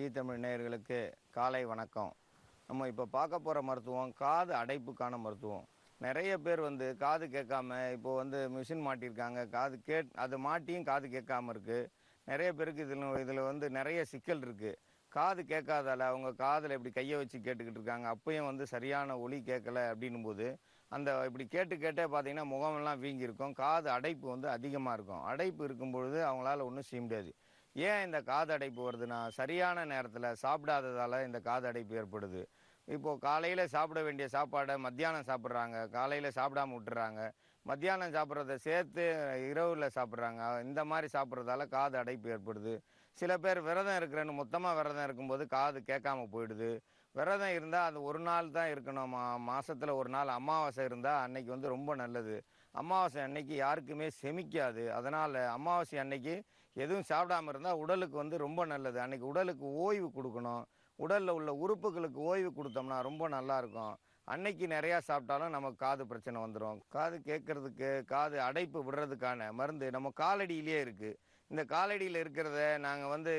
G Tamil நேயர்களுக்கு காலை வணக்கம். நம்ம இப்போ பார்க்க போகிற மருத்துவம் காது அடைப்புக்கான மருத்துவம். நிறைய பேர் வந்து காது கேட்காம இப்போ வந்து மிஷின் மாட்டியிருக்காங்க. அது மாட்டியும் காது கேட்காம இருக்குது. நிறைய பேருக்கு இதில் வந்து நிறைய சிக்கல் இருக்குது. காது கேட்காதால அவங்க காதில் இப்படி கையை வச்சு கேட்டுக்கிட்டு இருக்காங்க. அப்பயும் வந்து சரியான ஒலி கேட்கல அப்படின்னும் போது அந்த இப்படி கேட்டு கேட்டே பார்த்தீங்கன்னா முகமெல்லாம் வீங்கியிருக்கும். காது அடைப்பு வந்து அதிகமாக இருக்கும். அடைப்பு இருக்கும் பொழுது அவங்களால ஒன்றும் செய்ய முடியாது. ஏன் இந்த காது அடைப்பு வருதுன்னா, சரியான நேரத்தில் சாப்பிடாததால இந்த காது அடைப்பு ஏற்படுது. இப்போ காலையில சாப்பிட வேண்டிய சாப்பாட மத்தியானம் சாப்பிடுறாங்க. காலையில சாப்பிடாம விட்டுர்றாங்க. மத்தியானம் சாப்பிட்றத சேர்த்து இரவுல சாப்பிட்றாங்க. இந்த மாரி சாப்பிட்றதால காது அடைப்பு ஏற்படுது. சில பேர் விரதம் இருக்கிறேன்னு மொத்தமா விரதம் இருக்கும்போது காது கேட்காம போயிடுது. விரதம் இருந்தா அது ஒரு நாள் தான் இருக்கணும். மாசத்துல ஒரு நாள் அமாவாசை இருந்தா அன்னைக்கு வந்து ரொம்ப நல்லது. அமாவாசை அன்னைக்கு யாருக்குமே செமிக்காது. அதனால அமாவாசை அன்னைக்கு எதுவும் சாப்பிடாம இருந்தா உடலுக்கு வந்து ரொம்ப நல்லது. அன்னைக்கு உடலுக்கு ஓய்வு குடுக்கணும். உடல்ல உள்ள உறுப்புகளுக்கு ஓய்வு குடுத்தோம்னா ரொம்ப நல்லாயிருக்கும். அன்னைக்கு நிறையா சாப்பிட்டாலும் நமக்கு காது பிரச்சனை வந்துரும். காது கேட்கறதுக்கு, காது அடைப்பு விடுறதுக்கான மருந்து நம்ம காலடியிலேயே இருக்கு. இந்த காலடியில இருக்கிறத நாங்க வந்து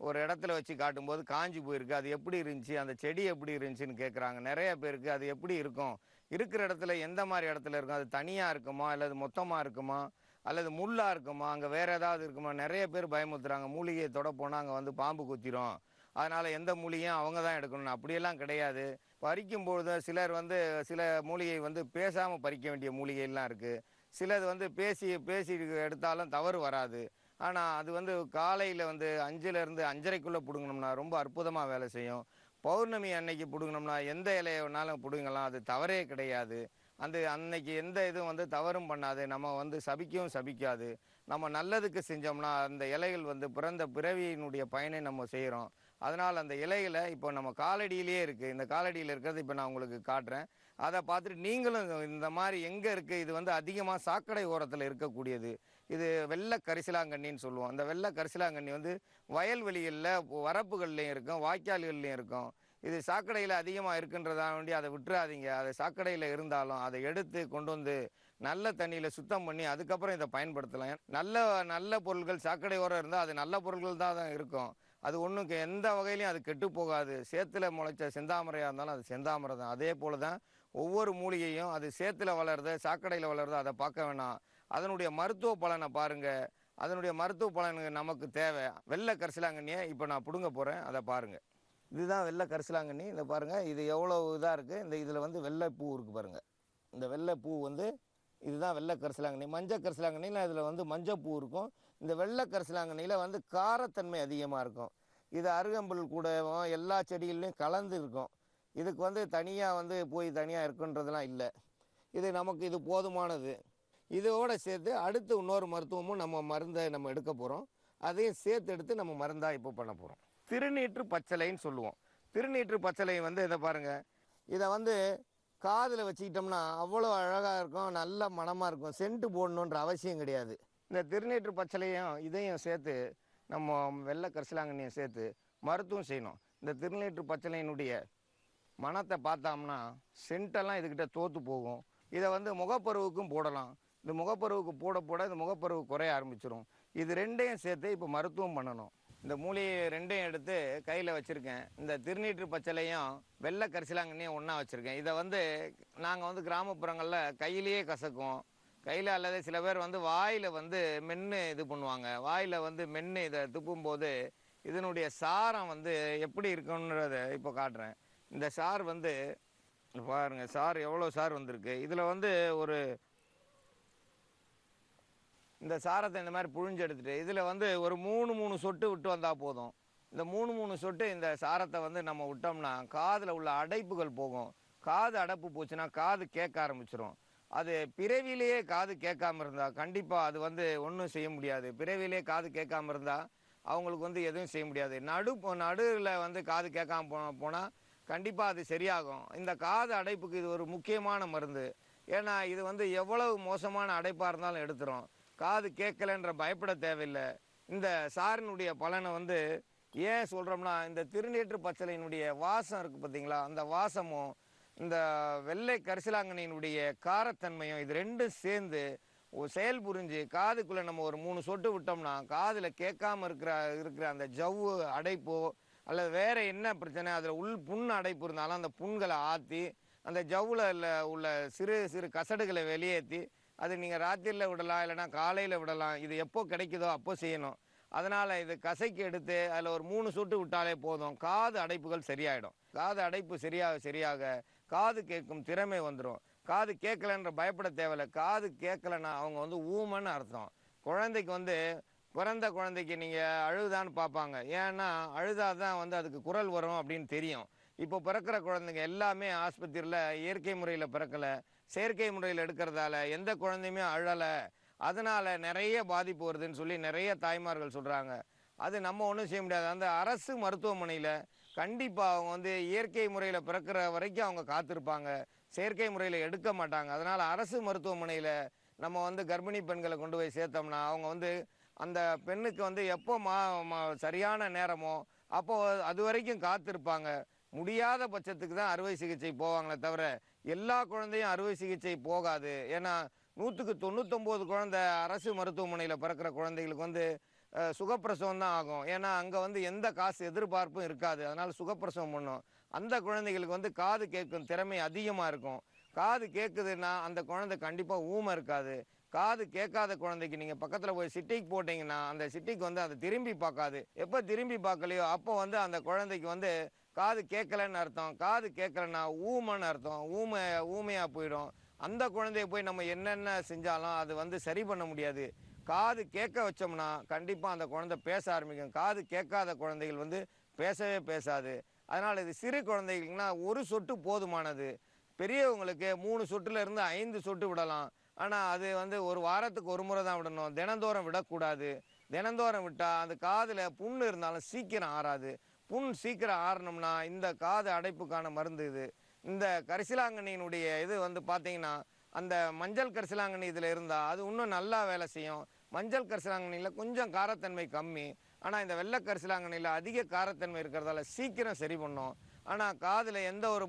ஒரு இடத்துல வச்சு காட்டும்போது காஞ்சு போயிருக்கு. அது எப்படி இருந்துச்சு? அந்த செடி எப்படி இருந்துச்சுன்னு கேட்குறாங்க. நிறைய பேருக்கு அது எப்படி இருக்கும்? இருக்கிற இடத்துல எந்த மாரி இடத்துல இருக்கும்? அது தனியா இருக்குமா? அல்லது மொத்தமா இருக்குமா? அல்லது முள்ளா இருக்குமா? அங்க வேற ஏதாவது இருக்குமா? நிறைய பேர் பயமுறுத்துறாங்க. மூலிகைய தொட போனா அங்க வந்து பாம்பு கொத்திரும். அதனால எந்த மூலிகையும் அவங்க தான் எடுக்கணும்னு. அப்படியெல்லாம் கிடையாது. பறிக்கும்பொழுது சிலர் வந்து சில மூலிகை வந்து பேசாம பறிக்க வேண்டிய மூலிகைலாம் இருக்கு. சிலது வந்து பேசி பேசி எடுத்தாலும் தவறு வராது. ஆனா அது வந்து காலையில வந்து 5லேருந்து 5:30க்குள்ள புடுங்குனோம்னா ரொம்ப அற்புதமா வேலை செய்யும். பௌர்ணமி அன்னைக்கு புடுங்குனோம்னா எந்த இலைய வேணாலும் புடுங்கலாம். அது தவறே கிடையாது. அந்த அன்னைக்கு எந்த இதுவும் வந்து தவறும் பண்ணாது. நம்ம வந்து சபிக்கவும் சபிக்காது. நம்ம நல்லதுக்கு செஞ்சோம்னா அந்த இலைகள் வந்து பிறந்த பிறவியினுடைய பயனை நம்ம செய்றோம். அதனால அந்த இலைகள இப்போ நம்ம காலடியிலேயே இருக்கு. இந்த காலடியில இருக்கிறத இப்ப நான் உங்களுக்கு காட்டுறேன். அத பார்த்துட்டு நீங்களும் இந்த மாரி எங்க இருக்கு? இது வந்து அதிகமா சாக்கடை ஓரத்துல இருக்கக்கூடியது. இது வெள்ள கரிசலாங்கண்ணின்னு சொல்லுவோம். அந்த வெள்ள கரிசலாங்கண்ணி வந்து வயல்வெளிகள்ல, வரப்புகள்லயும் இருக்கும், வாய்க்கால்கள்லயும் இருக்கும். இது சாக்கடையில அதிகமா இருக்குன்றதால வேண்டி அத விட்டுறாதீங்க. அது சாக்கடையில இருந்தாலும் அத எடுத்து கொண்டு வந்து நல்ல தண்ணீல சுத்தம் பண்ணி அதுக்கப்புறம் இத பயன்படுத்தலாம். நல்ல நல்ல பொருட்கள் சாக்கடை ஓரம் இருந்தா அது நல்ல பொருட்கள் தான் இருக்கும். அது ஒண்ணும் எந்த வகையிலயும் அது கெட்டு போகாது. சேத்துல முளைச்ச செந்தாமரையா இருந்தாலும் அது செந்தாமரை தான். அதே போல தான் ஒவ்வொரு மூலிகையும் அது சேத்துல வளருது, சாக்கடையில வளருது அத பார்க்க வேணாம். அதனுடைய மருத்துவ பலன பாருங்க. அதனுடைய மருத்துவ பலன் நமக்கு தேவை. வெள்ள கரிசலாங்கண்ணிய இப்ப நான் புடுங்க போறேன். அத பாருங்க. இதுதான் வெள்ள கரிசலாங்கண்ணி. இத பாருங்க. இது எவ்வளவு இதா இருக்கு. இதுல வந்து வெள்ளை பூ இருக்கு பாருங்க. இந்த வெள்ளை பூ வந்து இதுதான் வெள்ளை கரிசலாங்கண்ணி. மஞ்ச கரிசலாங்கண்ணில இதுல வந்து மஞ்ச பூ இருக்கும். இந்த வெள்ளை கரிசலாங்கண்ணில வந்து காரத்தன்மை அதிகமா இருக்கும். இது அருகம்புல் கூடவும் எல்லா செடிகள்லையும் கலந்து இருக்கும். இதுக்கு வந்து தனியா வந்து போய் தனியா இருக்குன்றதெல்லாம் இல்ல. இது போதுமானது. இதோட சேர்த்து அடுத்து இன்னொரு மருத்துவமும் நம்ம மருந்த நம்ம எடுக்க போறோம். அதையும் சேர்த்து எடுத்து நம்ம மருந்தா இப்போ பண்ண போறோம். திருநீற்று பச்சளைன்னு சொல்லுவோம். திருநீற்று பச்சளை வந்து இத பாருங்க. இத வந்து காதுல வச்சுக்கிட்டோம்னா அவ்வளோ அழகா இருக்கும். நல்ல மணமா இருக்கும். சென்ட் போடணுன்ற அவசியம் கிடையாது. இந்த திருநீற்று பச்சளையும் இதையும் சேர்த்து நம்ம வெள்ளை கரிசலாங்கண்ணியும் சேர்த்து மருத்துவம் செய்யணும். இந்த திருநீற்று பச்சளையினுடைய மணத்தை பார்த்தோம்னா சென்ட்டெல்லாம் இதுகிட்ட தோத்து போகும். இதை வந்து முகப்பருவுக்கும் போடலாம். இந்த முகப்பருவுக்கு போட போட இந்த முகப்பருவு குறைய ஆரம்பிச்சிடும். இது ரெண்டையும் சேர்த்து இப்போ மருத்துவம் பண்ணணும். இந்த மூலிகை ரெண்டையும் எடுத்து கையில் வச்சுருக்கேன். இந்த திருநீற்று பச்சளையும் வெள்ளை கரிசலாங்கண்ணியும் ஒன்றா வச்சுருக்கேன். இதை வந்து நாங்கள் வந்து கிராமப்புறங்களில் கையிலேயே கசக்குவோம். கையில் அல்லது சில பேர் வந்து வாயில் வந்து மென்று இது பண்ணுவாங்க. வாயில் வந்து மென்று இதை துப்பும்போது இதனுடைய சாரம் வந்து எப்படி இருக்குன்றத இப்போ காட்டுறேன். இந்த சார் வந்து பாருங்க, சார் எவ்வளோ சார் வந்திருக்கு. இதில் வந்து ஒரு இந்த சாரத்தை இந்த மாதிரி புழிஞ்சு எடுத்துட்டு இதில் வந்து ஒரு 3 சொட்டு விட்டு வந்தால் போதும். இந்த 3 சொட்டு இந்த சாரத்தை வந்து நம்ம விட்டோம்னா காதில் உள்ள அடைப்புகள் போகும். காது அடைப்பு போச்சுன்னா காது கேட்க ஆரம்பிச்சிடும். அது பிறவிலேயே காது கேட்காம இருந்தால் கண்டிப்பாக அது வந்து ஒன்றும் செய்ய முடியாது. பிறவிலேயே காது கேட்காம இருந்தால் அவங்களுக்கு வந்து எதுவும் செய்ய முடியாது. நடுவில் வந்து காது கேட்காம போனால் கண்டிப்பாக அது சரியாகும். இந்த காது அடைப்புக்கு இது ஒரு முக்கியமான மருந்து. ஏன்னா இது வந்து எவ்வளவு மோசமான அடைப்பாக இருந்தாலும் எடுத்துரும். காது கேட்கலன்ற பயப்பட தேவையில்லை. இந்த சாரினுடைய பலனை வந்து ஏன் சொல்கிறோம்னா இந்த திருநீற்று பச்சளையினுடைய வாசம் இருக்குது பார்த்தீங்களா, அந்த வாசமும் இந்த வெள்ளை கரிசலாங்கண்ணியினுடைய காரத்தன்மையும் இது ரெண்டும் சேர்ந்து செயல் புரிஞ்சு காதுக்குள்ளே நம்ம ஒரு 3 சொட்டு விட்டோம்னா காதில் கேட்காம இருக்கிற அந்த ஜவ்வு அடைப்போ அல்லது வேறு என்ன பிரச்சனை, அதில் புண் அடைப்பு இருந்தாலும் அந்த புண்களை ஆற்றி அந்த ஜவ்வில் உள்ள சிறு சிறு கசடுகளை வெளியேற்றி அது நீங்கள் ராத்திரியில் விடலாம், இல்லைனா காலையில் விடலாம். இது எப்போ கிடைக்குதோ அப்போ செய்யணும். அதனால் இது கசக்கி எடுத்து அதில் ஒரு 3 சொட்டு விட்டாலே போதும். காது அடைப்புகள் சரியாயிடும். காது அடைப்பு சரியாக சரியாக காது கேட்கும் திறமை வந்துடும். காது கேட்கலன்ற பயப்பட தேவையில்லை. காது கேட்கலன்னா அவங்க வந்து ஊமைன்னு அர்த்தம். குழந்தைக்கு வந்து பிறந்த குழந்தைக்கு நீங்கள் அழுதான்னு பார்ப்பாங்க. ஏன்னா அழுதாதான் வந்து அதுக்கு குரல் வரும் அப்படின்னு தெரியும். இப்போ பிறக்கிற குழந்தைங்க எல்லாமே ஆஸ்பத்திரியில் இயற்கை முறையில் பிறக்கலை, செயற்கை முறையில் எடுக்கிறதால எந்த குழந்தையுமே அழலை. அதனால் நிறைய பாதிப்பு வருதுன்னு சொல்லி நிறைய தாய்மார்கள் சொல்கிறாங்க. அது நம்ம ஒன்றும் செய்ய முடியாது. அந்த அரசு மருத்துவமனையில் கண்டிப்பாக அவங்க வந்து இயற்கை முறையில் பிறக்கிற வரைக்கும் அவங்க காத்திருப்பாங்க. செயற்கை முறையில் எடுக்க மாட்டாங்க. அதனால் அரசு மருத்துவமனையில் நம்ம வந்து கர்ப்பிணி பெண்களை கொண்டு போய் சேர்த்தோம்னா அவங்க வந்து அந்த பெண்ணுக்கு வந்து எப்போ சரியான நேரமோ அப்போ அது வரைக்கும் காத்திருப்பாங்க. முடியாத பட்சத்துக்கு தான் அறுவை சிகிச்சை போவாங்களே தவிர எல்லா குழந்தையும் அறுவை சிகிச்சை போகாது. ஏன்னா 100க்கு 99 குழந்தை அரசு மருத்துவமனையில் பிறக்கிற குழந்தைகளுக்கு வந்து சுகப்பிரசவம் தான் ஆகும். ஏன்னா அங்கே வந்து எந்த காசு எதிர்பார்ப்பும் இருக்காது. அதனால் சுகப்பிரசவம் பண்ணும். அந்த குழந்தைகளுக்கு வந்து காது கேட்கும் திறமை அதிகமாக இருக்கும். காது கேட்குதுன்னா அந்த குழந்தை கண்டிப்பாக ஊமை இருக்காது. காது கேட்காத குழந்தைக்கு நீங்கள் பக்கத்தில் போய் சிட்டிக்கு போட்டிங்கன்னா அந்த சிட்டிக்கு வந்து அதை திரும்பி பார்க்காது. எப்போ திரும்பி பார்க்கலையோ அப்போ வந்து அந்த குழந்தைக்கு வந்து காது கேட்கலன்னு அர்த்தம். காது கேட்கலன்னா ஊமைன்னு அர்த்தம். ஊமையாக போயிடும். அந்த குழந்தைய போய் நம்ம என்னென்ன செஞ்சாலும் அது வந்து சரி பண்ண முடியாது. காது கேட்க வச்சோம்னா கண்டிப்பாக அந்த குழந்தை பேச ஆரம்பிக்கும். காது கேட்காத குழந்தைகள் வந்து பேசவே பேசாது. அதனால் இது சிறு குழந்தைகளுக்குனா 1 சொட்டு போதுமானது. பெரியவங்களுக்கு 3 சொட்டுலேருந்து 5 சொட்டு விடலாம். ஆனால் அது வந்து ஒரு வாரத்துக்கு ஒரு முறை தான் விடணும். தினந்தோறும் விடக்கூடாது. தினந்தோறும் விட்டால் அந்த காதில் புண் இருந்தாலும் சீக்கிரம் ஆறாது. புண் சீக்கிரம் ஆறணும்னா இந்த காது அடைப்புக்கான மருந்து இது. இந்த கரிசலாங்கண்ணியினுடைய இது வந்து பார்த்தீங்கன்னா அந்த மஞ்சள் கரிசலாங்கண்ணி இதில் இருந்தால் அது இன்னும் நல்லா வேலை செய்யும். மஞ்சள் கரிசலாங்கண்ணியில் கொஞ்சம் காரத்தன்மை கம்மி. ஆனால் இந்த வெள்ளை கரிசலாங்கண்ணியில் அதிக காரத்தன்மை இருக்கிறதால சீக்கிரம் சரி பண்ணும். ஆனால் காதில் எந்த ஒரு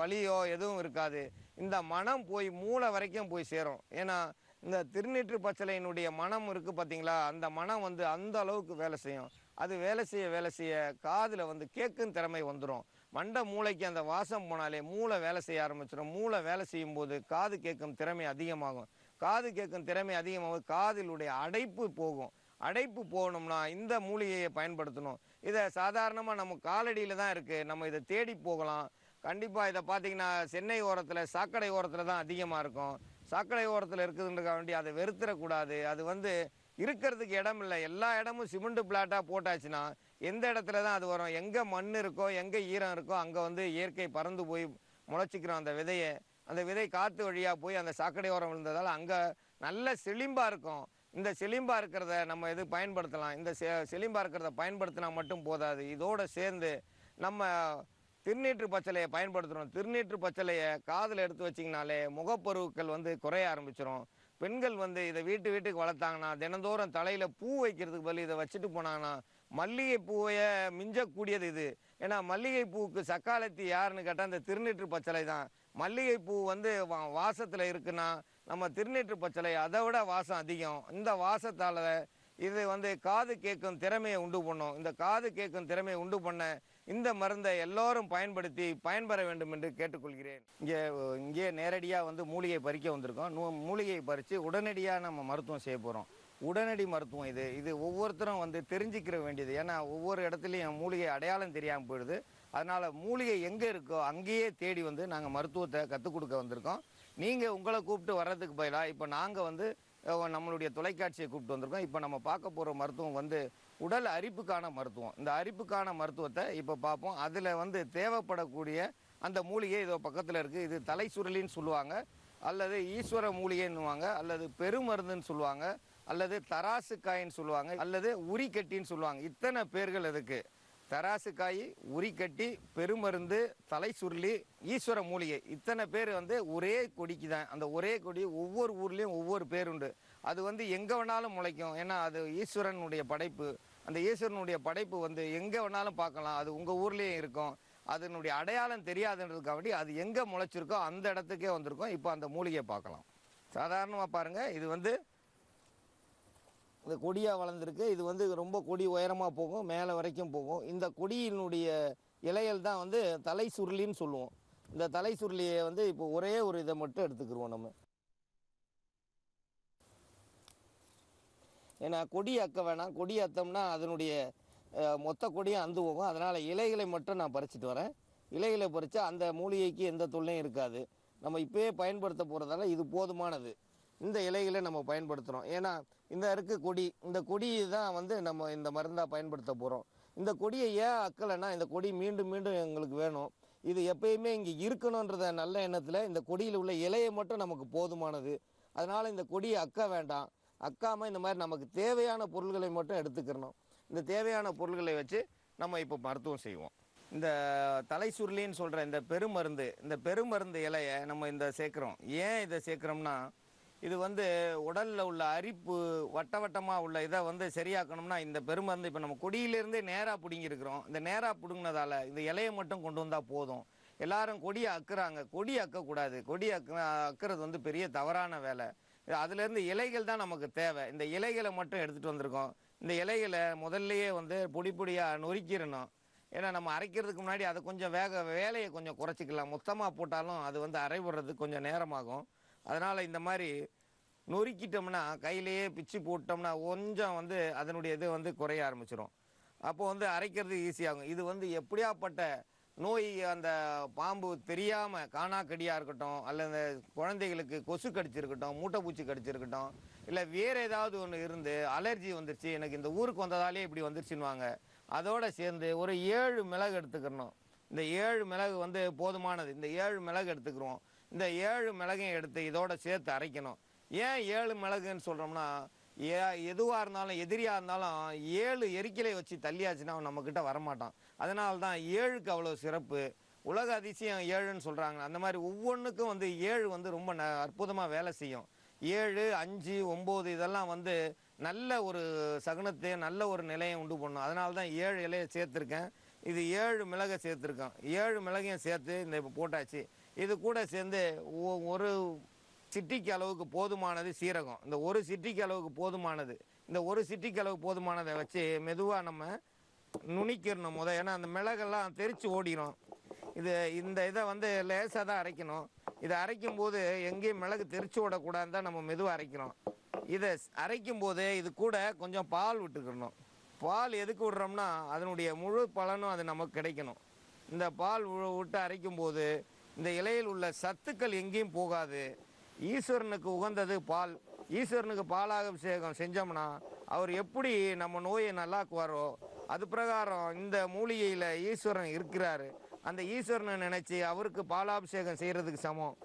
வலியோ எதுவும் இருக்காது. இந்த மனம் போய் மூளை வரைக்கும் போய் சேரும். ஏன்னா இந்த திருநீற்று பச்சளையினுடைய மனம் இருக்குது பார்த்தீங்களா, அந்த மனம் வந்து அந்த அளவுக்கு வேலை செய்யும். அது வேலை செய்ய காதில் வந்து கேட்கும் திறமை வந்துடும். மண்டை மூளைக்கு அந்த வாசம் போனாலே மூளை வேலை செய்ய ஆரம்பிச்சிடும். மூளை வேலை செய்யும்போது காது கேட்கும் திறமை அதிகமாகும். காது கேட்கும் திறமை அதிகமாகும் காதிலுடைய அடைப்பு போகும். அடைப்பு போகணும்னா இந்த மூலிகையை பயன்படுத்தணும். இதை சாதாரணமாக நம்ம காலடியில் தான் இருக்குது. நம்ம இதை தேடி போகலாம். கண்டிப்பாக இதை பார்த்திங்கன்னா சென்னை ஓரத்தில் சாக்கடை ஓரத்தில் தான் அதிகமாக இருக்கும். சாக்கடை ஓரத்தில் இருக்குதுன்றக்க வேண்டி அதை வெறுத்துடக்கூடாது. அது வந்து இருக்கிறதுக்கு இடம் இல்லை. எல்லா இடமும் சிமெண்ட் பிளாட்டாக போட்டாச்சுன்னா எந்த இடத்துல தான் அது வரும்? எங்கே மண் இருக்கோ எங்கே ஈரம் இருக்கோ அங்கே வந்து இயற்கை பறந்து போய் முளைச்சிக்கிறோம் அந்த விதையை. அந்த விதை காற்று வழியாக போய் அந்த சாக்கடை ஓரம் விழுந்ததால் அங்கே நல்ல செழிம்பாக இருக்கும். இந்த செழிம்பாக இருக்கிறத நம்ம எது பயன்படுத்தலாம். இந்த செழிம்பாக இருக்கிறத பயன்படுத்தினா மட்டும் போதாது. இதோடு சேர்ந்து நம்ம திருநீற்று பச்சளையை பயன்படுத்துகிறோம். திருநீற்று பச்சளையை காதில் எடுத்து வச்சிங்கனாலே முகப்பருக்கள் வந்து குறைய ஆரம்பிச்சிடும். பெண்கள் வந்து இதை வீட்டுக்கு வளர்த்தாங்கன்னா தினந்தோறும் தலையில் பூ வைக்கிறதுக்கு பதில் இதை வச்சுட்டு போனாங்கன்னா மல்லிகை பூவையை மிஞ்சக்கூடியது இது. ஏன்னா மல்லிகை பூவுக்கு சக்காலத்தி யாருன்னு கேட்டால் இந்த திருநீற்று பச்சளை தான். மல்லிகை பூ வந்து வாசத்தில் இருக்குன்னா நம்ம திருநீற்று பச்சளை அதை விட வாசம் அதிகம். இந்த வாசத்தால் இது வந்து காது கேட்கும் திறமையை உண்டு பண்ணும். இந்த காது கேட்கும் திறமையை உண்டு பண்ண இந்த மருந்தை எல்லோரும் பயன்படுத்தி பயன்பெற வேண்டும் என்று கேட்டுக்கொள்கிறேன். இங்கே நேரடியாக வந்து மூலிகை பறிக்க வந்திருக்கோம். மூலிகை பறித்து உடனடியாக நம்ம மருத்துவம் செய்ய போகிறோம். உடனடி மருத்துவம் இது ஒவ்வொருத்தரும் வந்து தெரிஞ்சிக்கிற வேண்டியது. ஏன்னா ஒவ்வொரு இடத்துலையும் மூலிகை அடையாளம் தெரியாமல் போயிடுது. அதனால் மூலிகை எங்கே இருக்கோ அங்கேயே தேடி வந்து நாங்கள் மருத்துவத்தை கற்றுக் கொடுக்க வந்திருக்கோம். நீங்கள் உங்களை கூப்பிட்டு வர்றதுக்கு பதிலாக இப்போ நாங்கள் வந்து நம்மளுடைய தொலைக்காட்சியை கூப்பிட்டு வந்திருக்கோம். இப்போ நம்ம பார்க்க போகிற மருத்துவம் வந்து உடல் அரிப்புக்கான மருத்துவம். இந்த அரிப்புக்கான மருத்துவத்தை இப்போ பார்ப்போம். அதில் வந்து தேவைப்படக்கூடிய அந்த மூலிகை இதோ பக்கத்தில் இருக்குது. இது தலை சுருளின்னு சொல்லுவாங்க, அல்லது ஈஸ்வர மூலிகைன்னுவாங்க, அல்லது பெருமருந்துன்னு சொல்லுவாங்க, அல்லது தராசுக்காயின்னு சொல்லுவாங்க, அல்லது உரிக்கட்டின்னு சொல்லுவாங்க. இத்தனை பேர்கள் இதுக்கு. தராசுக்காய், உரிக்கட்டி, பெருமருந்து, தலை சுருளி, ஈஸ்வர மூலிகை, இத்தனை பேர் வந்து ஒரே கொடிக்கு தான். அந்த ஒரே கொடி ஒவ்வொரு ஊர்லேயும் ஒவ்வொரு பேர் உண்டு. அது வந்து எங்கே வேணாலும் முளைக்கும். ஏன்னா அது ஈஸ்வரனுடைய படைப்பு. அந்த ஈஸ்வரனுடைய படைப்பு வந்து எங்கே வேணாலும் பார்க்கலாம். அது உங்கள் ஊர்லேயும் இருக்கும். அதனுடைய அடையாளம் தெரியாதுன்றதுக்காக வேண்டி அது எங்கே முளைச்சிருக்கோ அந்த இடத்துக்கே வந்திருக்கோம். இப்போ அந்த மூலிகையை பார்க்கலாம். சாதாரணமாக பாருங்கள், இது வந்து இந்த கொடியாக வளர்ந்துருக்கு. இது வந்து ரொம்ப கொடி உயரமாக போகும், மேலே வரைக்கும் போகும். இந்த கொடியினுடைய இலைகள் தான் வந்து தலை சுருளின்னு சொல்லுவோம். இந்த தலை சுருளியை வந்து இப்போ ஒரே ஒரு இதை மட்டும் எடுத்துக்கிருவோம் நம்ம. ஏன்னா கொடி அக்க வேணாம், கொடி அத்தோம்னா அதனுடைய மொத்த கொடியும் அந்து போகும். அதனால் இலைகளை மட்டும் நான் பறிச்சிட்டு வரேன். இலைகளை பறித்தா அந்த மூலிகைக்கு எந்த தொல்லையும் இருக்காது. நம்ம இப்போயே பயன்படுத்த போகிறதால இது போதுமானது. இந்த இலைகளை நம்ம பயன்படுத்துகிறோம். ஏன்னா இந்த இருக்க கொடி, இந்த கொடி தான் வந்து நம்ம இந்த மருந்தாக பயன்படுத்த போகிறோம். இந்த கொடியை ஏன் அக்கலைன்னா, இந்த கொடி மீண்டும் மீண்டும் எங்களுக்கு வேணும். இது எப்பயுமே இங்கே இருக்கணுன்றத நல்ல எண்ணத்தில் இந்த கொடியில் உள்ள இலையை மட்டும் நமக்கு போதுமானது. அதனால் இந்த கொடியை அக்க வேண்டாம். அக்காமல் இந்த மாதிரி நமக்கு தேவையான பொருள்களை மட்டும் எடுத்துக்கிறணும். இந்த தேவையான பொருள்களை வச்சு நம்ம இப்போ மருத்துவம் செய்வோம். இந்த தலை சுருளின்னு சொல்கிற இந்த பெருமருந்து இலையை நம்ம இந்த சேர்க்குறோம். ஏன் இதை சேர்க்குறோம்னா, இது வந்து உடலில் உள்ள அரிப்பு வட்டமாக உள்ள இதை வந்து சரியாக்கணும்னா, இந்த பெருமருந்து இப்போ நம்ம கொடியிலேருந்தே நேராக பிடுங்கிருக்கிறோம். இந்த நேராக பிடுங்கினதால இந்த இலையை மட்டும் கொண்டு வந்தால் போதும். எல்லாரும் கொடியை அக்குறாங்க. கொடி அக்கக்கூடாது. கொடி அக்குறது வந்து பெரிய தவறான வேலை. அதுலேருந்து இலைகள் தான் நமக்கு தேவை. இந்த இலைகளை மட்டும் எடுத்துகிட்டு வந்திருக்கோம். இந்த இலைகளை முதல்லையே வந்து பொடியாக நொறுக்கிடணும். ஏன்னா நம்ம அரைக்கிறதுக்கு முன்னாடி அதை கொஞ்சம் வேலையை கொஞ்சம் குறைச்சிக்கலாம். மொத்தமாக போட்டாலும் அது வந்து அரைவிடுறதுக்கு கொஞ்சம் நேரமாகும். அதனால் இந்த மாதிரி நொறுக்கிட்டோம்னா, கையிலேயே பிச்சு போட்டோம்னா கொஞ்சம் வந்து அதனுடைய இது வந்து குறைய ஆரம்பிச்சிடும். அப்போ வந்து அரைக்கிறது ஈஸியாகும். இது வந்து எப்படியாப்பட்ட நோய், அந்த பாம்பு தெரியாமல் காணாக்கடியாக இருக்கட்டும், அல்லது குழந்தைகளுக்கு கொசு கடிச்சிருக்கட்டும், மூட்டைப்பூச்சி கடிச்சிருக்கட்டும், இல்லை வேறு ஏதாவது ஒன்று இருந்து அலர்ஜி வந்துருச்சு, எனக்கு இந்த ஊருக்கு வந்ததாலே இப்படி வந்துருச்சுன்னுவாங்க. அதோடு சேர்ந்து ஒரு 7 மிளகு எடுத்துக்கிறணும். இந்த 7 மிளகு வந்து போதுமானது. இந்த 7 மிளகு எடுத்துக்கிறோம். இந்த 7 மிளகையும் எடுத்து இதோட சேர்த்து அரைக்கணும். ஏன் 7 மிளகுன்னு சொல்கிறோம்னா, எதுவாக இருந்தாலும் எதிரியாக இருந்தாலும் 7 எரிக்கலை வச்சு தள்ளியாச்சுன்னா அவன் நம்மக்கிட்ட வரமாட்டான். அதனால தான் 7க்கு அவ்வளோ சிறப்பு. உலக அதிசயம் 7ன்னு சொல்கிறாங்க. அந்த மாதிரி ஒவ்வொன்றுக்கும் வந்து 7 வந்து ரொம்ப அற்புதமாக வேலை செய்யும். 7, 5, 9 இதெல்லாம் வந்து நல்ல ஒரு சகுனத்தையும் நல்ல ஒரு நிலையை உண்டு பண்ணும். அதனால தான் 7 இலையை சேர்த்துருக்கேன். இது 7 மிளகை சேர்த்துருக்கோம். 7 மிளகையும் சேர்த்து இந்த இப்போ போட்டாச்சு. இது கூட சேர்ந்து ஒரு சிட்டிக்கு அளவுக்கு போதுமானது சீரகம். இந்த ஒரு சிட்டிக்கு அளவுக்கு போதுமானது. இந்த ஒரு சிட்டிக்கு அளவு போதுமானதை வச்சு மெதுவாக நம்ம நுணிக்கிறணும் ஏன்னா அந்த மிளகெல்லாம் தெரித்து ஓடிடும். இந்த இதை வந்து லேசாக தான் அரைக்கணும். இதை அரைக்கும் போது எங்கேயும் மிளகு தெரிச்சு விடக்கூடாதுன்னு தான் நம்ம மெதுவாக அரைக்கிறோம். இதை அரைக்கும் போது இது கூட கொஞ்சம் பால் விட்டுக்கணும். பால் எதுக்கு விடுறோம்னா, அதனுடைய முழு பலனும் அது நமக்கு கிடைக்கணும். இந்த பால் விட்டு அரைக்கும் போது இந்த இலையில் உள்ள சத்துக்கள் எங்கேயும் போகாது. ஈஸ்வரனுக்கு உகந்தது பால். ஈஸ்வரனுக்கு பாலாபிஷேகம் செஞ்சோம்னா அவர் எப்படி நம்ம நோயை நல்லாக்குவாரோ அது பிரகாரம் இந்த மூலிகையில் ஈஸ்வரன் இருக்கிறாரு. அந்த ஈஸ்வரனை நினச்சி அவருக்கு பாலாபிஷேகம் செய்கிறதுக்கு சமம்.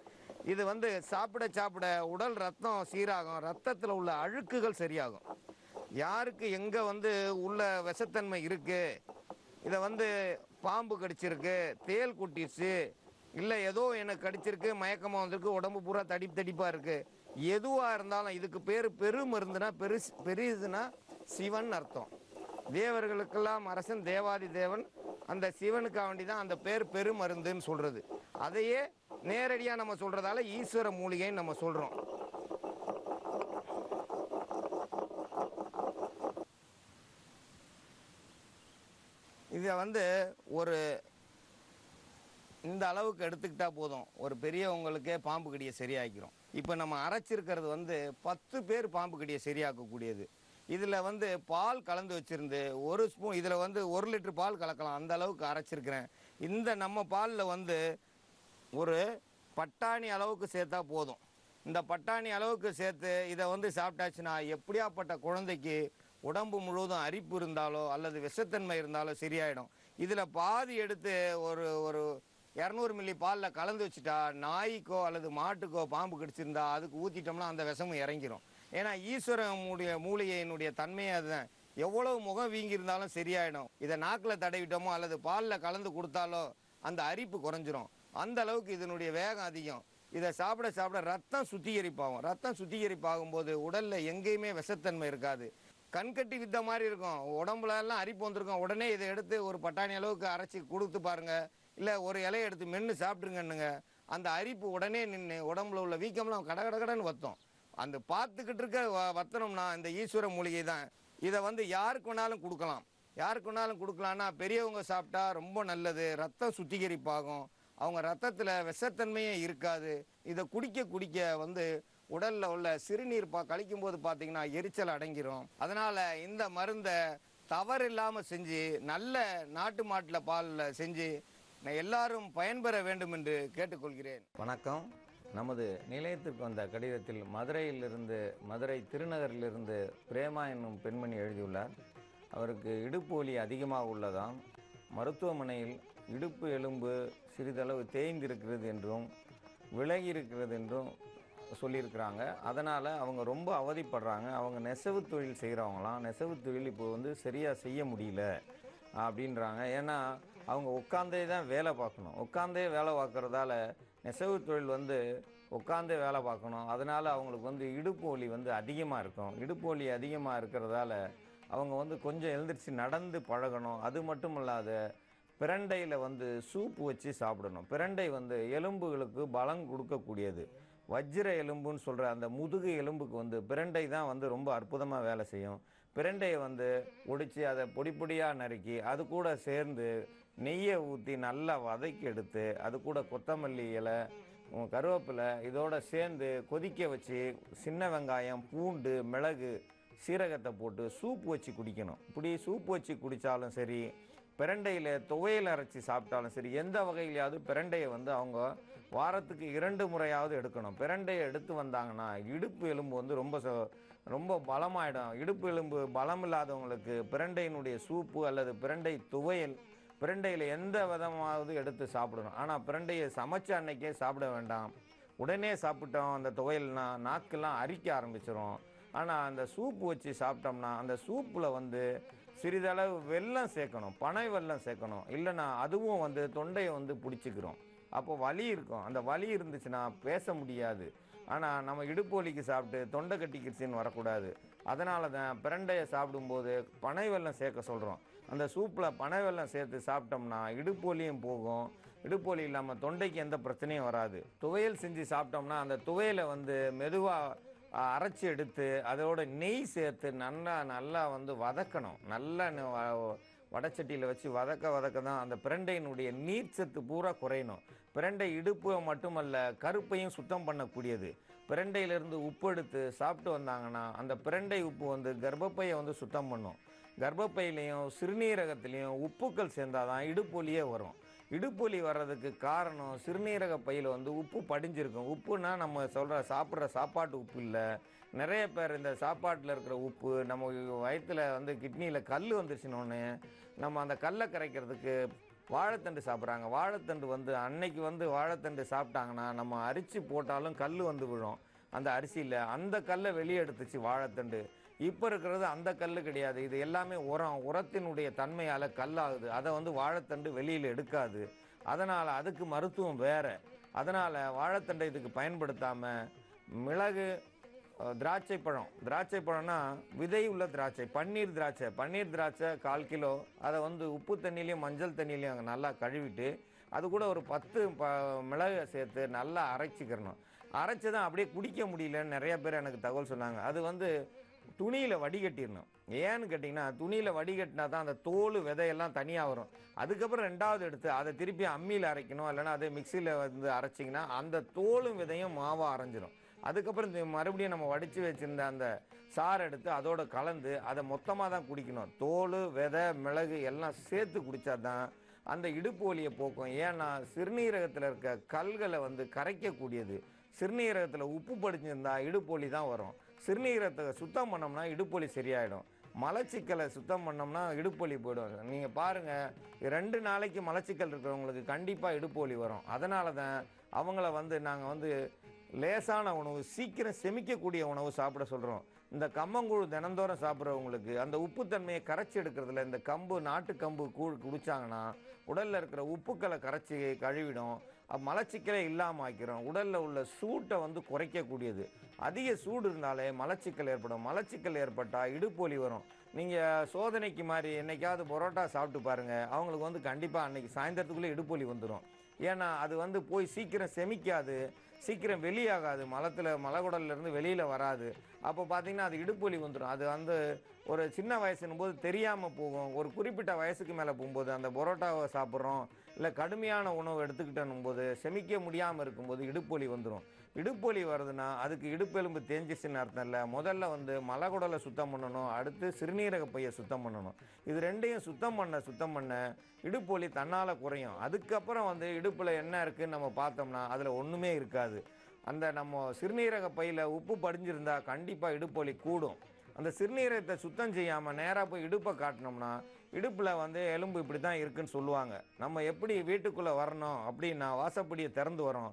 இது வந்து சாப்பிட உடல் ரத்தம் சீராகும். ரத்தத்தில் உள்ள அழுக்குகள் சரியாகும். யாருக்கு எங்கே வந்து உள்ள விஷத்தன்மை இருக்குது, இதை வந்து பாம்பு கடிச்சிருக்கு, தேல் குட்டிச்சு, இல்லை ஏதோ எனக்கு கடிச்சிருக்கு, மயக்கமாக வந்திருக்கு, உடம்பு பூரா தடிப்பாக இருக்குது, எதுவாக இருந்தாலும் இதுக்கு பேர் பெருமருந்துனா பெரிதுனா சிவன் அர்த்தம். தேவர்களுக்கெல்லாம் அரசன் தேவாதி தேவன். அந்த சிவனுக்காக வேண்டி தான் அந்த பேர் பெருமருந்துன்னு சொல்கிறது. அதையே நேரடியாக நம்ம சொல்கிறதால ஈஸ்வர மூலிகைன்னு நம்ம சொல்கிறோம். இதை வந்து ஒரு இந்த அளவுக்கு எடுத்துக்கிட்டால் போதும், ஒரு பெரியவங்களுக்கே பாம்பு கடியை சரியாக்கிறோம். இப்போ நம்ம அரைச்சிருக்கிறது வந்து 10 பேர் பாம்பு கடியை சரியாக்கக்கூடியது. இதில் வந்து பால் கலந்து வச்சுருந்து ஒரு ஸ்பூன், இதில் வந்து 1 லிட்டர் பால் கலக்கலாம். அந்த அளவுக்கு அரைச்சிருக்கிறேன். இந்த நம்ம பாலில் வந்து ஒரு பட்டாணி அளவுக்கு சேர்த்தா போதும். இந்த பட்டாணி அளவுக்கு சேர்த்து இதை வந்து சாப்பிட்டாச்சுன்னா எப்படியாப்பட்ட குழந்தைக்கு உடம்பு முழுவதும் அரிப்பு இருந்தாலோ அல்லது விஷத்தன்மை இருந்தாலோ சரியாயிடும். இதில் பாதி எடுத்து ஒரு 200 மில்லி பாலில் கலந்து வச்சுட்டா நாய்க்கோ அல்லது மாட்டுக்கோ பாம்பு கடிச்சிருந்தா அதுக்கு ஊற்றிட்டோம்னா அந்த விஷமும் இறங்கிடும். ஏன்னா ஈஸ்வரனுடைய மூலிகையினுடைய தன்மையே அதுதான். எவ்வளவு முகம் வீங்கியிருந்தாலும் சரியாயிடும். இதை நாக்கில் தடவிட்டோமோ அல்லது பாலில் கலந்து கொடுத்தாலோ அந்த அரிப்பு குறைஞ்சிரும். அந்த அளவுக்கு இதனுடைய வேகம் அதிகம். இதை சாப்பிட ரத்தம் சுத்திகரிப்பாகும். ரத்தம் சுத்திகரிப்பாகும்போது உடலில் எங்கேயுமே விஷத்தன்மை இருக்காது. கண்கட்டி வித்த மாதிரி இருக்கும். உடம்புலலாம் அரிப்பு வந்திருக்கும். உடனே இதை எடுத்து ஒரு பட்டாணி அளவுக்கு அரைச்சி கொடுத்து பாருங்கள். இல்லை ஒரு இலையை எடுத்து மென்று சாப்பிட்ருங்கன்னுங்க. அந்த அரிப்பு உடனே நின்று உடம்புல உள்ள வீக்கம்லாம் கடன்னு வற்றும். அந்த பார்த்துக்கிட்டு இருக்க வத்தனம்னா இந்த ஈஸ்வர மூலிகை தான். இதை வந்து யாருக்கு வேணாலும் கொடுக்கலாம். யாருக்கு வேணாலும் கொடுக்கலான்னா பெரியவங்க சாப்பிட்டா ரொம்ப நல்லது. ரத்தம் சுத்திகரிப்பாகும். அவங்க ரத்தத்தில் விஷத்தன்மையே இருக்காது. இதை குடிக்க குடிக்க வந்து உடலில் உள்ள சிறுநீர் கழிக்கும்போது பார்த்தீங்கன்னா எரிச்சல் அடங்கிரும். அதனால் இந்த மருந்தை தவறு இல்லாமல் செஞ்சு நல்ல நாட்டு மாட்டில் பாலில் செஞ்சு எல்லாரும் பயன்பெற வேண்டும் என்று கேட்டுக்கொள்கிறேன். வணக்கம். நமது நிலையத்திற்கு வந்த கடிதத்தில் மதுரை திருநகரிலிருந்து பிரேமா என்னும் பெண்மணி எழுதியுள்ளார். அவருக்கு இடுப்பு வலி அதிகமாக உள்ளதாம். மருத்துவமனையில் இடுப்பு எலும்பு சிறிதளவு தேய்ந்திருக்கிறது என்றும் விலகி இருக்கிறது என்றும் சொல்லியிருக்கிறாங்க. அதனால் அவங்க ரொம்ப அவதிப்படுறாங்க. அவங்க நெசவு தொழில் செய்கிறவங்களாம். நெசவு தொழில் இப்போ வந்து சரியாக செய்ய முடியல அப்படின்றாங்க. ஏன்னா அவங்க உட்காந்தே தான் வேலை பார்க்கணும். உட்காந்தே வேலை பார்க்குறதால நெசவு தொழில் வந்து உட்காந்தே வேலை பார்க்கணும். அதனால் அவங்களுக்கு வந்து இடுப்பு வலி வந்து அதிகமாக இருக்கும். இடுப்பு வலி அதிகமாக இருக்கிறதால அவங்க வந்து கொஞ்சம் எழுந்திரிச்சு நடந்து பழகணும். அது மட்டும் இல்லாத பிரண்டையில் வந்து சூப்பு வச்சு சாப்பிடணும். பிரண்டை வந்து எலும்புகளுக்கு பலம் கொடுக்கக்கூடியது. வஜ்ர எலும்புன்னு சொல்கிற அந்த முதுகு எலும்புக்கு வந்து பிரண்டை தான் வந்து ரொம்ப அற்புதமாக வேலை செய்யும். பிரண்டையை வந்து ஒடித்து அதை பொடி பொடியாக நறுக்கி அது கூட சேர்ந்து நெய்யை ஊற்றி நல்லா வதக்கி எடுத்து அது கூட கொத்தமல்லி இலை, கருவேப்பிலை இதோடு சேர்ந்து கொதிக்க வச்சு சின்ன வெங்காயம், பூண்டு, மிளகு, சீரகத்தை போட்டு சூப்பு வச்சு குடிக்கணும். இப்படி சூப்பு வச்சு குடித்தாலும் சரி, பிரண்டையில் துவையல் அரைச்சி சாப்பிட்டாலும் சரி, எந்த வகையிலையாவது பிரண்டையை வந்து அவங்க வாரத்துக்கு 2 முறையாவது எடுக்கணும். பிரண்டையை எடுத்து வந்தாங்கன்னா இடுப்பு எலும்பு வந்து ரொம்ப பலமாயிடும். இடுப்பு எலும்பு பலம் இல்லாதவங்களுக்கு பிரண்டையினுடைய சூப்பு அல்லது பிரண்டை துவையல், பிரண்டையில் எந்த விதமாவது எடுத்து சாப்பிடணும். ஆனால் பிரண்டையை சமைச்ச அன்னைக்கே சாப்பிட வேண்டாம். உடனே சாப்பிட்டோம் அந்த துவையல்னா நாக்கெல்லாம் அரிக்க ஆரம்பிச்சிடும். ஆனால் அந்த சூப்பு வச்சு சாப்பிட்டோம்னா அந்த சூப்பில் வந்து சிறிதளவு வெல்லம் சேர்க்கணும். பனை வெல்லம் சேர்க்கணும். இல்லைன்னா அதுவும் வந்து தொண்டையை வந்து பிடிச்சிக்கிறோம். அப்போ வலி இருக்கும். அந்த வலி இருந்துச்சுன்னா பேச முடியாது. ஆனால் நம்ம இடுப்பு வலிக்கு சாப்பிட்டு தொண்டை கட்டிக்கிடுச்சின்னு வரக்கூடாது. அதனால தான் பிரண்டையை சாப்பிடும்போது பனை வெல்லம் சேர்க்க சொல்கிறோம். அந்த சூப்பில் பனை வெல்லம் சேர்த்து சாப்பிட்டோம்னா இடுப்பு வலியும் போகும். இடுப்பு வலி இல்லாமல் தொண்டைக்கு எந்த பிரச்சனையும் வராது. துவையல் செஞ்சு சாப்பிட்டோம்னா அந்த துவையலை வந்து மெதுவாக அரைச்சி எடுத்து அதோட நெய் சேர்த்து நல்லா வந்து வதக்கணும். நல்லா வடச்சட்டியில் வச்சு வதக்க தான் அந்த பிரண்டையினுடைய நீர்ச்சத்து பூரா குறையணும். பிரண்டை இடுப்பு மட்டுமல்ல, கருப்பையும் சுத்தம் பண்ணக்கூடியது. பிரண்டையிலிருந்து உப்பு எடுத்து சாப்பிட்டு வந்தாங்கன்னா அந்த பிரண்டை உப்பு வந்து கர்ப்பப்பையை வந்து சுத்தம் பண்ணும். கர்ப்பப்பையிலையும் சிறுநீரகத்திலையும் உப்புக்கள் சேர்ந்தாதான் இடுப்பு வலியே வரும். இடுப்பு வலி வர்றதுக்கு காரணம் சிறுநீரக பையில் வந்து உப்பு படிஞ்சிருக்கும். உப்புனா நம்ம சாப்பிட்ற சாப்பாட்டு உப்பு இல்லை. நிறைய பேர் இந்த சாப்பாட்டில் இருக்கிற உப்பு நம்ம வயிற்றில் வந்து கிட்னியில் கல் வந்துருச்சுன்னொன்னே நம்ம அந்த கல்லை கரைக்கிறதுக்கு வாழைத்தண்டு சாப்பிட்றாங்க. வாழைத்தண்டு வந்து அன்னைக்கு வந்து வாழைத்தண்டு சாப்பிட்டாங்கன்னா நம்ம அரிசி போட்டாலும் கல் வந்து விழும் அந்த அரிசியில். அந்த கல்லை வெளியே எடுத்துச்சு வாழைத்தண்டு. இப்போ இருக்கிறது அந்த கல் கிடையாது. இது எல்லாமே உரத்தினுடைய தன்மையால் கல்லாகுது. அதை வந்து வாழைத்தண்டு வெளியில் எடுக்காது. அதனால் அதுக்கு மருத்துவம் வேறு. அதனால் வாழைத்தண்டை இதுக்கு பயன்படுத்தாமல் மிளகு, திராட்சை பழம்னா விதை உள்ள திராட்சை, பன்னீர் திராட்சை 1/4 கிலோ அதை வந்து உப்பு தண்ணியிலையும் மஞ்சள் தண்ணியிலையும் நல்லா கழுவிட்டு அது கூட ஒரு 10 மிளகை சேர்த்து நல்லா அரைச்சிக்கிறணும். அரைச்சி தான் அப்படியே குடிக்க முடியலன்னு நிறைய பேர் எனக்கு தகவல் சொன்னாங்க. அது வந்து துணியில் வடிகட்டிடணும். ஏன்னு கேட்டிங்கன்னா துணியில் வடிகட்டினா தான் அந்த தோல் விதையெல்லாம் தனியாக வரும். அதுக்கப்புறம் 2வது எடுத்து அதை திருப்பி அம்மியில் அரைக்கணும். இல்லைன்னா அதை மிக்சியில் வந்து அரைச்சிங்கன்னா அந்த தோலும் விதையும் மாவாக அரைஞ்சிடும். அதுக்கப்புறம் மறுபடியும் நம்ம வடித்து வச்சுருந்த அந்த சாறு எடுத்து அதோடு கலந்து அதை மொத்தமாக தான் குடிக்கணும். தோல், விதை, மிளகு எல்லாம் சேர்த்து குடித்தா தான் அந்த இடுப்பு வலியை போக்கும். ஏன்னா சிறுநீரகத்தில் இருக்க கல்களை வந்து கரைக்கக்கூடியது. சிறுநீரகத்தில் உப்பு படிச்சிருந்தா இடுப்பு வலி தான் வரும். சிறுநீரகத்தை சுத்தம் பண்ணோம்னா இடுப்பு வலி சரியாயிடும். மலச்சிக்கலை சுத்தம் பண்ணோம்னா இடுப்பு வலி போயிடும். நீங்கள் பாருங்கள், 2 நாளைக்கு மலச்சிக்கல் இருக்கிறவங்களுக்கு கண்டிப்பாக இடுப்பு வலி வரும். அதனால தான் அவங்கள வந்து நாங்கள் வந்து லேசான உணவு, சீக்கிரம் செமிக்கக்கூடிய உணவு சாப்பிட சொல்கிறோம். இந்த கம்மங்கூழ் தினந்தோறும் சாப்பிட்றவங்களுக்கு அந்த உப்புத்தன்மையை கரைச்சி எடுக்கிறதுல இந்த நாட்டு கம்பு கூழ் குடித்தாங்கன்னா உடலில் இருக்கிற உப்புக்களை கரைச்சி கழுவிடும். மலச்சிக்கலே இல்லாமல் ஆக்கிறோம். உடலில் உள்ள சூட்டை வந்து குறைக்கக்கூடியது. அதிக சூடு இருந்தாலே மலச்சிக்கல் ஏற்படும். மலச்சிக்கல் ஏற்பட்டால் இடுப்பு வலி வரும். நீங்கள் சோதனைக்கு மாதிரி என்னைக்காவது பரோட்டா சாப்பிட்டு பாருங்கள், அவங்களுக்கு வந்து கண்டிப்பாக அன்றைக்கி சாயந்தரத்துக்குள்ளே இடுப்பு வலி வந்துடும். ஏன்னா அது வந்து போய் சீக்கிரம் செமிக்காது. சீக்கிரம் வெளியாகாது, மலக்குடல்லேருந்து வெளியில் வராது. அப்போ பார்த்தீங்கன்னா அது இடுப்பு வலி வந்துடும். அது வந்து ஒரு சின்ன வயசுன்னும் போது தெரியாமல் போகும். ஒரு குறிப்பிட்ட வயசுக்கு மேலே போகும்போது அந்த பரோட்டாவை சாப்பிட்றோம், இல்லை கடுமையான உணவு எடுத்துக்கிட்டோன்னும் போது செமிக்க முடியாமல் இருக்கும்போது இடுப்பு வலி வந்துடும். இடுப்பு வலி வருதுன்னா அதுக்கு இடுப்பெலும்பு தேஞ்சிச்சுன்னு அர்த்தம் இல்லை. முதல்ல வந்து மலக்குடலை சுத்தம் பண்ணணும், அடுத்து சிறுநீரக பையை சுத்தம் பண்ணணும். இது ரெண்டையும் சுத்தம் பண்ண இடுப்பு வலி தன்னால் குறையும். அதுக்கப்புறம் வந்து இடுப்பில் என்ன இருக்குதுன்னு நம்ம பார்த்தோம்னா அதில் ஒன்றுமே இருக்காது. அந்த நம்ம சிறுநீரக பையில் உப்பு படிஞ்சிருந்தா கண்டிப்பாக இடுப்பு வலி கூடும். அந்த சிறுநீரகத்தை சுத்தம் செய்யாமல் நேராக போய் இடுப்பை காட்டினோம்னா இடுப்பில் வந்து எலும்பு இப்படி தான் இருக்குன்னு சொல்லுவாங்க. நம்ம எப்படி வீட்டுக்குள்ளே வரணும் அப்படின்னா வாசப்படியை திறந்து வரோம்,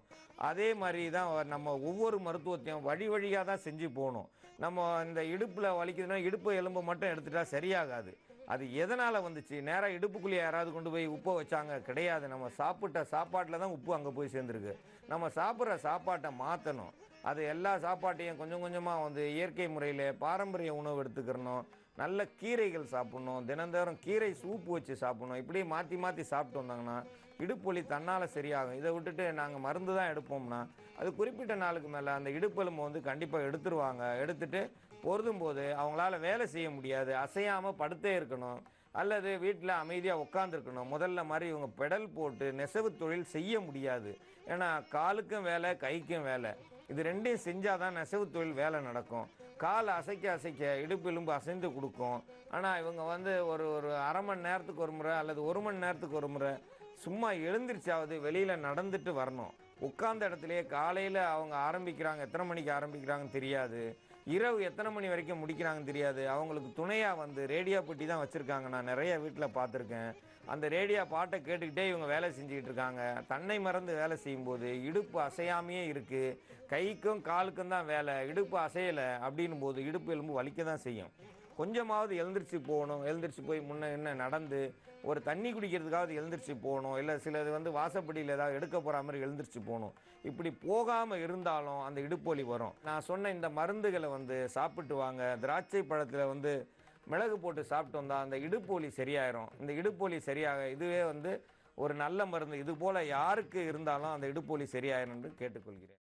அதே மாதிரி தான் நம்ம ஒவ்வொரு மருத்துவத்தையும் வழி வழியாக தான் செஞ்சு போகணும். நம்ம இந்த இடுப்பில் வலிக்குதுன்னா இடுப்பு எலும்பை மட்டும் எடுத்துட்டா சரியாகாது. அது எதனால் வந்துச்சு, நேராக இடுப்புக்குள்ளேயே யாராவது கொண்டு போய் உப்பை வச்சாங்க? கிடையாது. நம்ம சாப்பிட்ட சாப்பாட்டில் தான் உப்பு அங்கே போய் சேர்ந்துருக்கு. நம்ம சாப்பிட்ற சாப்பாட்டை மாற்றணும். அது எல்லா சாப்பாட்டையும் கொஞ்சம் கொஞ்சமாக வந்து இயற்கை முறையில் பாரம்பரிய உணவு எடுத்துக்கிறணும். நல்ல கீரைகள் சாப்பிட்ணும், தினந்தோறும் கீரை சூப்பு வச்சு சாப்பிட்ணும். இப்படியே மாற்றி மாற்றி சாப்பிட்டு வந்தாங்கன்னா இடுப்பு வலி தன்னால் சரியாகும். இதை விட்டுட்டு நாங்கள் மருந்து தான் எடுப்போம்னா அது குறிப்பிட்ட நாளுக்கு மேலே அந்த இடுப்பெலும்பை வந்து கண்டிப்பாக எடுத்துருவாங்க. எடுத்துட்டு பொருதும் போது அவங்களால வேலை செய்ய முடியாது, அசையாமல் படுத்தே இருக்கணும், அல்லது வீட்டில் அமைதியாக உட்காந்துருக்கணும். முதல்ல மாதிரி இவங்க பெடல் போட்டு நெசவு தொழில் செய்ய முடியாது. ஏன்னா காலுக்கும் வேலை, கைக்கும் வேலை, இது ரெண்டையும் செஞ்சால் தான் நெசவு தொழில் வேலை நடக்கும். கால் அசைக்க அசைக்க இடுப்பு எலும்பு அசைந்து கொடுக்கும். ஆனால் இவங்க வந்து ஒரு ஒரு அரை மணி நேரத்துக்கு ஒரு முறை அல்லது 1 மணி நேரத்துக்கு ஒரு முறை சும்மா எழுந்திரிச்சாவது வெளியில் நடந்துட்டு வரணும். உட்கார்ந்த இடத்துலையே காலையில் அவங்க ஆரம்பிக்கிறாங்க, எத்தனை மணிக்கு ஆரம்பிக்கிறாங்கன்னு தெரியாது, இரவு எத்தனை மணி வரைக்கும் முடிக்கிறாங்கன்னு தெரியாது. அவங்களுக்கு துணையாக வந்து ரேடியோ பெட்டி தான் வச்சுருக்காங்க. நான் நிறைய வீட்டில் பார்த்துருக்கேன். அந்த ரேடியோ பாட்டை கேட்டுக்கிட்டே இவங்க வேலை செஞ்சுக்கிட்டு இருக்காங்க. தன்னை மறந்து வேலை செய்யும்போது இடுப்பு அசையாமையே இருக்குது. கைக்கும் காலுக்கும் தான் வேலை, இடுப்பு அசையலை அப்படின்னும் போது இடுப்பு எலும்பு வலிக்க தான் செய்யும். கொஞ்சமாவது எழுந்திரிச்சு போகணும். எழுந்திரிச்சு போய் முன்ன என்ன நடந்து ஒரு தண்ணி குடிக்கிறதுக்காவது எழுந்திரிச்சு போகணும். இல்லை சிலது வந்து வாசப்படியில் ஏதாவது எடுக்க போகிற மாதிரி எழுந்திரிச்சு போகணும். இப்படி போகாமல் இருந்தாலும் அந்த இடுப்பு வலி வரும். நான் சொன்ன இந்த மருந்துகளை வந்து சாப்பிட்டு வாங்க. திராட்சை பழத்தில் வந்து மிளகு போட்டு சாப்பிட்டு வந்தால் அந்த இடுப்பு வலி சரியாயிரும். இந்த இடுப்பு வலி சரியாக இதுவே வந்து ஒரு நல்ல மருந்து. இது போல் யாருக்கு இருந்தாலும் அந்த இடுப்பு வலி சரியாயிரும் என்று கேட்டுக்கொள்கிறேன்.